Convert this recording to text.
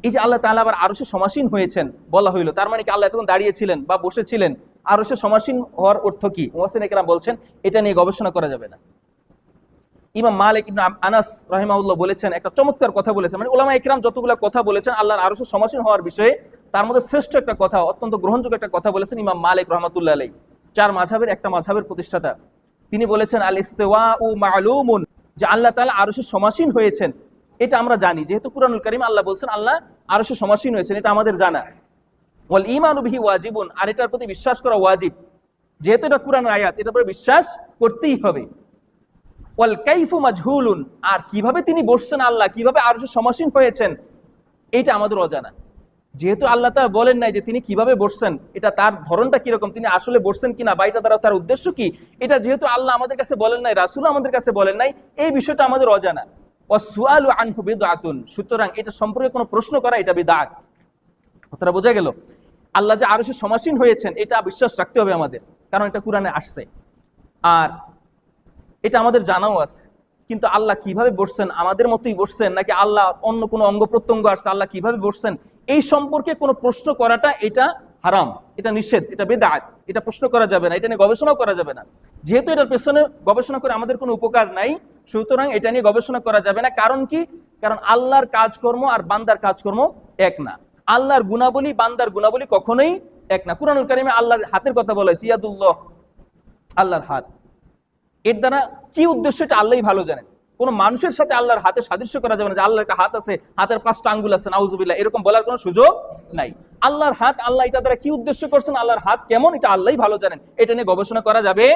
এই যে আল্লাহ তাআলা আবার আরশে সমাসীন হয়েছেন বলা হইলো, তার মানে কি আল্লাহ এতক্ষণ দাঁড়িয়েছিলেন বা বসেছিলেন? আরশে সমাসীন হওয়ার অর্থ কি? মুফাসসিরিনে কেরাম বলছেন এটা নিয়ে গবেষণা করা যাবে না। ইমাম মালিক ইবনে আনাস রাহিমাহুল্লাহ বলেছেন, একটা চমৎকার কথা বলেছেন, মানে উলামা ইকরাম যতগুলো কথা বলেছেন আল্লাহর আরশে সমাসীন হওয়ার বিষয়ে, তার মধ্যে শ্রেষ্ঠ একটা কথা, অত্যন্ত গ্রহণযোগ্য একটা কথা বলেছেন ইমাম মালিক রাহমাতুল্লাহ আলাইহি, চার মাযহাবের একটা মাযহাবের প্রতিষ্ঠাতা। তিনি বলেছেন আল ইস্তিওয়াউ মা'লুমুন, যে আল্লাহ তাআলা আরশে সমাসীন হয়েছেন এটা আমরা জানি, যেহেতু কুরআনুল কারীম আল্লাহ বলছেন আল্লাহ আরশে সমাসীন হয়েছেন, এটা আমাদের জানা। ওয়াল ঈমানু বিহি ওয়াজিবুন, আর এটার প্রতি বিশ্বাস করা ওয়াজিব, যেহেতু এটা কুরআনের আয়াত, এটার উপরে বিশ্বাস করতেই হবে। ওয়াল কাইফু মাজহুলুন, আর কিভাবে তিনি বসছেন, আল্লাহ কিভাবে আরশে সমাসীন হয়েছেন, এটা আমাদের অজানা। যেহেতু আল্লাহ তাআলা বলেন নাই যে তিনি কিভাবে বসছেন, এটা তার ধরনটা কিরকম, তিনি আসলে বসছেন কিনা, বা এটা দ্বারা তার উদ্দেশ্য কি, এটা যেহেতু আল্লাহ আমাদের কাছে বলেন নাই, রাসূল আমাদের কাছে বলেন নাই, এই বিষয়টা আমাদের অজানা। ওয়াসসুআলু আনহু বিদআতুন, সুতরাং এটা সম্পর্কে কোনো প্রশ্ন করা এটা বিদআত। কথাটা বোঝা গেল? আল্লাহ যে আরশে সমাসীন হয়েছেন এটা বিশ্বাস রাখতে হবে আমাদের, কারণ এটা কুরআনে আসছে, আর এটা আমাদের জানাও আছে। কিন্তু আল্লাহ কিভাবে বসছেন, আমাদের মতোই বসছেন নাকি আল্লাহ অন্য কোনো অঙ্গ প্রত্যঙ্গ আসছে, আল্লাহ কিভাবে বসছেন এই সম্পর্কে কোনো প্রশ্ন করাটা এটা হারাম, এটা নিষেধ, এটা বিদআত, এটা প্রশ্ন করা যাবে না, এটা নিয়ে গবেষণাও করা যাবে না। যেহেতু এটার পেছনে গবেষণা করে আমাদের কোনো উপকার নাই, সুতরাং এটা নিয়ে গবেষণা করা যাবে না। কারণ কি? কারণ আল্লাহর কাজকর্ম আর বান্দার কাজকর্ম এক না। আল্লাহর গুণাবলী বান্দার গুণাবলী কখনোই এক না। কুরআনুল কারীমে আল্লাহর হাতের কথা বলা হয়েছে, ইয়াদুল্লাহ, আল্লাহর হাত। এর দ্বারা কি উদ্দেশ্য এটা আল্লাহই ভালো জানেন। কোনো মানুষের সাথে আল্লাহর হাতে সাদৃশ্য করা যাবে না, যে আল্লাহর একটা হাত আছে, হাতের 5টা আঙ্গুল আছে, নাউজুবিল্লাহ, এরকম বলার কোনো সুযোগ নাই। আল্লাহর হাত, আল্লাহ এটা দ্বারা কি উদ্দেশ্য করছেন, আল্লাহর হাত কেমন, এটা আল্লাহই ভালো জানেন, এটা নিয়ে গবেষণা করা যাবে